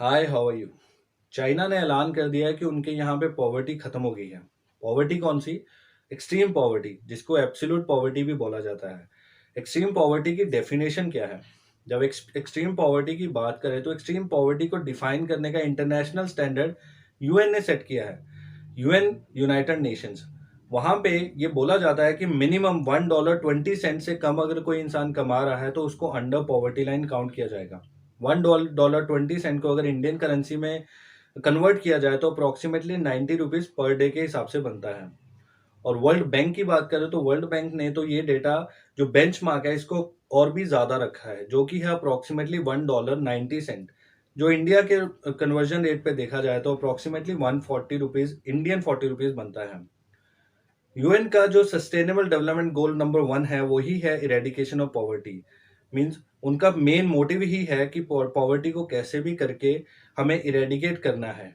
Hi, how are you? China ने ऐलान कर दिया है कि उनके यहाँ पे पॉवर्टी खत्म हो गई है। पॉवर्टी कौन सी? एक्सट्रीम पॉवर्टी, जिसको एब्सोल्यूट पॉवर्टी भी बोला जाता है। एक्सट्रीम पॉवर्टी की डेफिनेशन क्या है? जब एक्सट्रीम पॉवर्टी की बात करें तो एक्सट्रीम पॉवर्टी को डिफाइन करने का इंटरनेशनल स्टैंडर्ड यूएन ने सेट किया है। UN, United Nations. वहां पे ये बोला जाता है कि मिनिमम $1.20 से कम अगर कोई इंसान कमा रहा है तो उसको अंडर पॉवर्टी लाइन काउंट किया जाएगा। $1.20 को अगर इंडियन करेंसी में कन्वर्ट किया जाए तो अप्रोक्सीमेटली 90 रुपीज पर डे के हिसाब से बनता है। और वर्ल्ड बैंक की बात करें तो वर्ल्ड बैंक ने तो ये डेटा, जो बेंचमार्क है, इसको और भी ज्यादा रखा है, जो कि है अप्रोक्सीमेटली $1.90, जो इंडिया के कन्वर्जन रेट पे देखा जाए तो अप्रोक्सीमेटली 140 रुपीज, इंडियन 40 रुपीज बनता है। यूएन का जो सस्टेनेबल डेवलपमेंट गोल नंबर 1 है वही है इरेडिकेशन ऑफ पॉवर्टी। मीन्स उनका मेन मोटिव ही है कि पॉवर्टी को कैसे भी करके हमें इरेडिकेट करना है।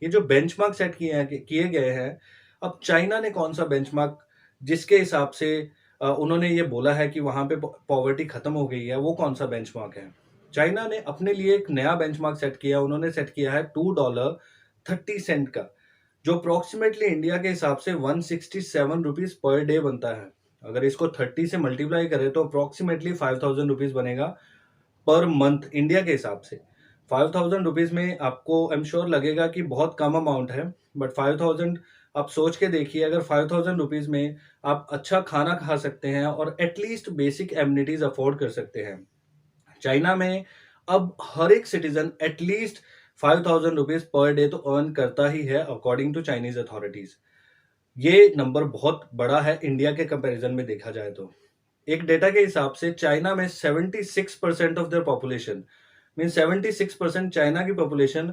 ये जो बेंचमार्क सेट किए गए हैं, अब चाइना ने कौन सा बेंचमार्क जिसके हिसाब से उन्होंने ये बोला है कि वहां पे पॉवर्टी खत्म हो गई है, वो कौन सा बेंचमार्क है? चाइना ने अपने लिए एक नया बेंचमार्क सेट किया। उन्होंने सेट किया है $2.30 का, जो अप्रोक्सीमेटली इंडिया के हिसाब से 167 रुपीज पर डे बनता है। अगर इसको 30 से मल्टीप्लाई करें तो अप्रोक्सीमेटली 5000 रुपीज बनेगा पर मंथ इंडिया के हिसाब से। 5000 रुपीज में आपको आई एम श्योर लगेगा कि बहुत कम अमाउंट है, बट 5000 आप सोच के देखिए, अगर 5000 रुपीज में आप अच्छा खाना खा सकते हैं और एटलीस्ट बेसिक एमिनिटीज अफोर्ड कर सकते हैं। चाइना में अब हर एक citizen at least 5000 rupees per day तो अर्न करता ही है, अकॉर्डिंग टू चाइनीज अथॉरिटीज। ये नंबर बहुत बड़ा है इंडिया के कंपैरिजन में देखा जाए तो। एक डेटा के हिसाब से चाइना में 76% of their population, mean 76% China की पॉपुलेशन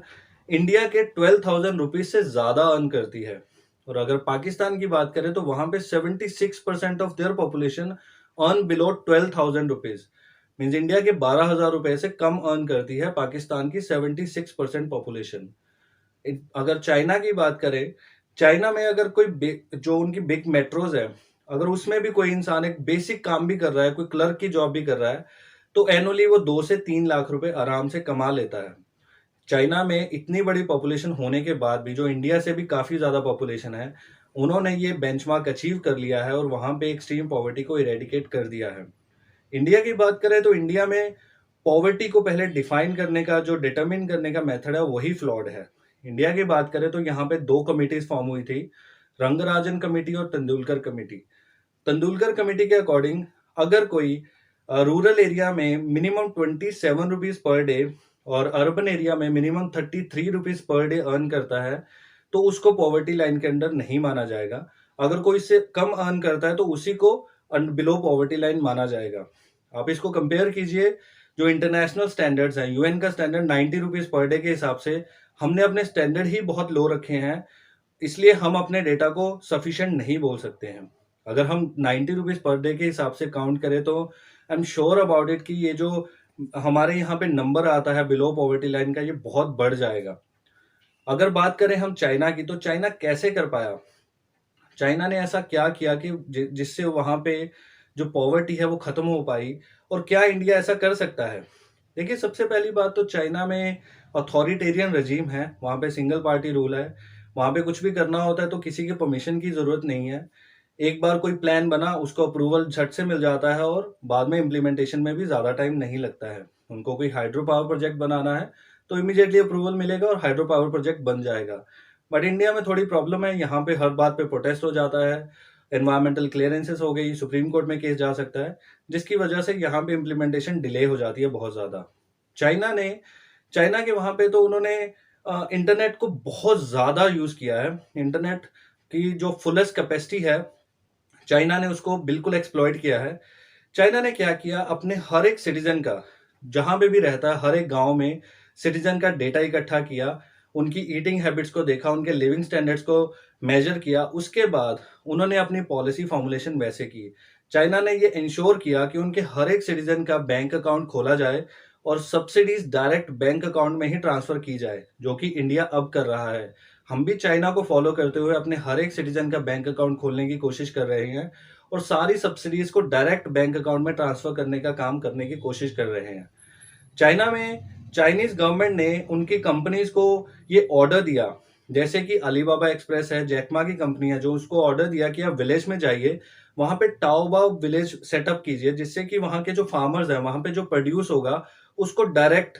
इंडिया के 12,000 रुपीज से ज्यादा अर्न करती है। और अगर पाकिस्तान की बात करें तो वहां पे 76% of their population earn below 12,000 rupees. Means India के 12,000 रुपए से कम अर्न करती है पाकिस्तान की 76% पॉपुलेशन। अगर चाइना की बात करें, चाइना में अगर कोई जो उनकी बिग मेट्रोज है, अगर उसमें भी कोई इंसान एक बेसिक काम भी कर रहा है, कोई क्लर्क की जॉब भी कर रहा है, तो एनुअली वो 2 से 3 लाख रुपए आराम से कमा लेता है। चाइना में इतनी बड़ी पॉपुलेशन होने के बाद भी, जो इंडिया से भी काफी ज्यादा पॉपुलेशन है, उन्होंने ये बेंचमार्क अचीव कर लिया है और वहां पे एक्सट्रीम पॉवर्टी को इरेडिकेट कर दिया है। इंडिया की बात करें तो इंडिया में पॉवर्टी को पहले डिफाइन करने का, जो डिटरमिन करने का मेथड है, वही फ्लॉड है। इंडिया की बात करें तो यहाँ पे 2 कमिटीज फॉर्म हुई थी, रंगराजन कमेटी और तेंदुलकर कमेटी। तेंदुलकर कमेटी के अकॉर्डिंग, अगर कोई रूरल एरिया में मिनिमम 27 रुपीज पर डे और अर्बन एरिया में minimum 33 rupees per day earn करता है तो उसको पॉवर्टी लाइन के अंडर नहीं माना जाएगा। अगर कोई इससे कम अर्न करता है तो उसी को बिलो पॉवर्टी लाइन माना जाएगा। आप इसको कंपेयर कीजिए, जो इंटरनेशनल स्टैंडर्ड्स हैं, यूएन का स्टैंडर्ड 90 रुपीज पर डे के हिसाब से, हमने अपने स्टैंडर्ड ही बहुत लो रखे हैं, इसलिए हम अपने डेटा को सफिशिएंट नहीं बोल सकते हैं। अगर हम 90 रुपीज पर डे के हिसाब से काउंट करें तो I am sure about it कि ये जो हमारे यहाँ पे नंबर आता है बिलो पॉवर्टी लाइन का, ये बहुत बढ़ जाएगा। अगर बात करें हम चाइना की, तो चाइना कैसे कर पाया? चाइना ने ऐसा क्या किया कि जिससे वहां पे जो पॉवर्टी है वो खत्म हो पाई, और क्या इंडिया ऐसा कर सकता है? देखिए, सबसे पहली बात तो चाइना में अथॉरिटेरियन रजीम है, वहां पे सिंगल पार्टी रूल है। वहां पे कुछ भी करना होता है तो किसी के परमिशन की जरूरत नहीं है। एक बार कोई प्लान बना, उसको अप्रूवल झट से मिल जाता है और बाद में इम्प्लीमेंटेशन में भी ज्यादा टाइम नहीं लगता है। उनको कोई हाइड्रो पावर प्रोजेक्ट बनाना है तो इमीडिएटली अप्रूवल मिलेगा और हाइड्रो पावर प्रोजेक्ट बन जाएगा। बट इंडिया में थोड़ी प्रॉब्लम है, यहाँ पे हर बात पे प्रोटेस्ट हो जाता है, एनवायरमेंटल क्लियरेंसेस हो गई, सुप्रीम कोर्ट में केस जा सकता है, जिसकी वजह से यहाँ पे इम्प्लीमेंटेशन डिले हो जाती है बहुत ज्यादा। चाइना ने चाइना के वहां पे तो उन्होंने इंटरनेट को बहुत ज्यादा यूज किया है। इंटरनेट की जो फुलेस्ट कैपेसिटी है, चाइना ने उसको बिल्कुल एक्सप्लॉइट किया है। चाइना ने क्या किया, अपने हर एक सिटीजन का, जहां पे भी रहता है, हर एक गांव में सिटीजन का डेटा इकट्ठा किया, उनकी ईटिंग हैबिट्स को देखा, उनके लिविंग स्टैंडर्ड्स को मेजर किया, उसके बाद उन्होंने अपनी पॉलिसी फॉर्मुलेशन वैसे की। चाइना ने ये इंश्योर किया कि उनके हर एक सिटीजन का बैंक अकाउंट खोला जाए और सब्सिडीज डायरेक्ट बैंक अकाउंट में ही ट्रांसफर की जाए, जो कि इंडिया अब कर रहा है। हम भी चाइना को फॉलो करते हुए अपने हर एक सिटीजन का बैंक अकाउंट खोलने की कोशिश कर रहे हैं और सारी सब्सिडीज को डायरेक्ट बैंक अकाउंट में ट्रांसफर करने का काम करने की कोशिश कर रहे हैं। चाइना में चाइनीज गवर्नमेंट ने उनकी कंपनीज को ये ऑर्डर दिया, जैसे कि अलीबाबा एक्सप्रेस है, जैकमा की कंपनी है, जो उसको ऑर्डर दिया कि आप विलेज में जाइए, वहां पे ताओबाओ विलेज सेटअप कीजिए, जिससे कि वहां के जो फार्मर्स हैं, वहां पे जो प्रोड्यूस होगा उसको डायरेक्ट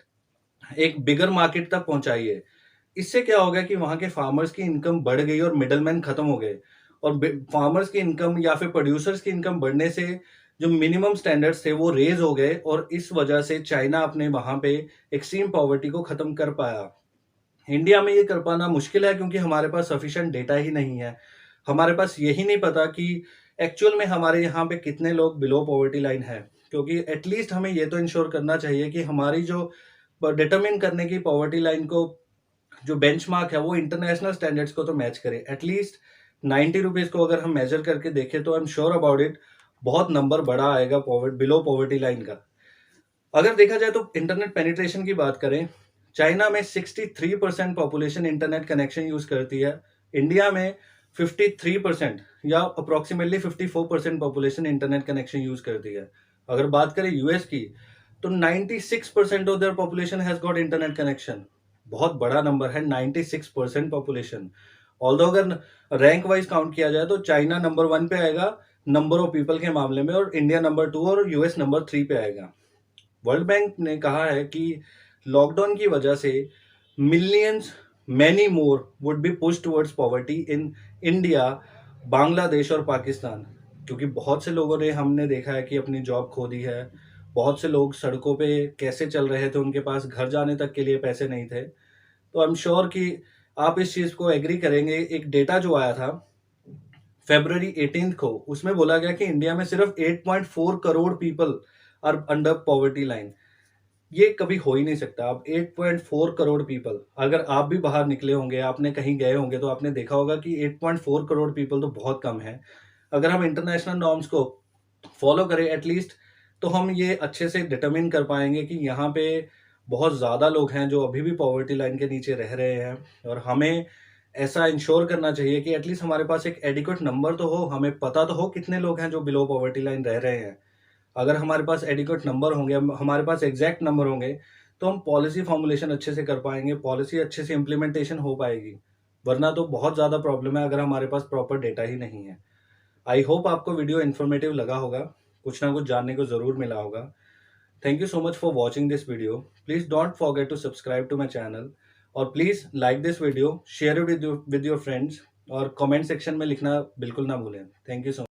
एक बिगर मार्केट तक पहुंचाइए। इससे क्या हो गया कि वहां के फार्मर्स की इनकम बढ़ गई और मिडलमैन खत्म हो गए, और फार्मर्स की इनकम या फिर प्रोड्यूसर्स की इनकम बढ़ने से जो मिनिमम स्टैंडर्ड्स थे वो रेज हो गए, और इस वजह से चाइना अपने वहां पे एक्सट्रीम पॉवर्टी को खत्म कर पाया। इंडिया में ये कर पाना मुश्किल है, क्योंकि हमारे पास सफिशिएंट डेटा ही नहीं है। हमारे पास यही नहीं पता कि एक्चुअल में हमारे यहाँ पे कितने लोग बिलो पॉवर्टी लाइन है, क्योंकि एटलीस्ट हमें ये तो इंश्योर करना चाहिए कि हमारी जो डिटरमिन करने की पॉवर्टी लाइन को जो बेंचमार्क है वो इंटरनेशनल स्टैंडर्ड्स को तो मैच करे। एटलीस्ट 90 रुपीज को अगर हम मेजर करके देखें तो I am sure about it, बहुत नंबर बड़ा आएगा बिलो पॉवर्टी लाइन का। अगर देखा जाए तो इंटरनेट पेनिट्रेशन की बात करें, चाइना में 63% पॉपुलेशन इंटरनेट कनेक्शन यूज करती है, इंडिया में 53% या approximately 54% population internet connection use करती है। अगर बात करें यूएस की, तो 96% of their population has got internet connection. बहुत बड़ा नंबर है 96% पॉपुलेशन। ऑल्दो अगर रैंक वाइज काउंट किया जाए तो चाइना नंबर 1 पे आएगा नंबर ऑफ पीपल के मामले में, और इंडिया नंबर 2 और यूएस नंबर 3 पे आएगा। वर्ल्ड बैंक ने कहा है कि लॉकडाउन की वजह से millions many more would be push towards poverty in India, Bangladesh और पाकिस्तान, क्योंकि बहुत से लोगों ने, हमने देखा है कि अपनी जॉब खो दी है। बहुत से लोग सड़कों पे कैसे चल रहे थे, उनके पास घर जाने तक के लिए पैसे नहीं थे। तो आई एम श्योर कि आप इस चीज को एग्री करेंगे। एक डेटा जो आया था February 18 को, उसमें बोला गया कि इंडिया में सिर्फ 8.4 crore people are under poverty line. ये कभी हो ही नहीं सकता। अब 8.4 करोड़ पीपल, अगर आप भी बाहर निकले होंगे, आपने कहीं गए होंगे, तो आपने देखा होगा कि 8.4 करोड़ पीपल तो बहुत कम है। अगर हम इंटरनेशनल नॉर्म्स को फॉलो करें एटलीस्ट, तो हम ये अच्छे से डिटरमिन कर पाएंगे कि यहाँ पे बहुत ज़्यादा लोग हैं जो अभी भी पॉवर्टी लाइन के नीचे रह रहे हैं, और हमें ऐसा इंश्योर करना चाहिए कि एटलीस्ट हमारे पास एक एडिक्वेट नंबर तो हो, हमें पता तो हो कितने लोग हैं जो बिलो पॉवर्टी लाइन रह रहे हैं। अगर हमारे पास एडिक्वेट नंबर होंगे, हमारे पास एग्जैक्ट नंबर होंगे, तो हम पॉलिसी फॉर्मुलेशन अच्छे से कर पाएंगे, पॉलिसी अच्छे से इम्प्लीमेंटेशन हो पाएगी। वरना तो बहुत ज़्यादा प्रॉब्लम है अगर हमारे पास प्रॉपर डेटा ही नहीं है। आई होप आपको वीडियो इन्फॉर्मेटिव लगा होगा, कुछ ना कुछ जानने को ज़रूर मिला होगा। Thank you so much for watching this video. Please don't forget to subscribe to my channel, और please like this video, share it with your friends, और कमेंट सेक्शन में लिखना बिल्कुल ना भूलें। Thank you so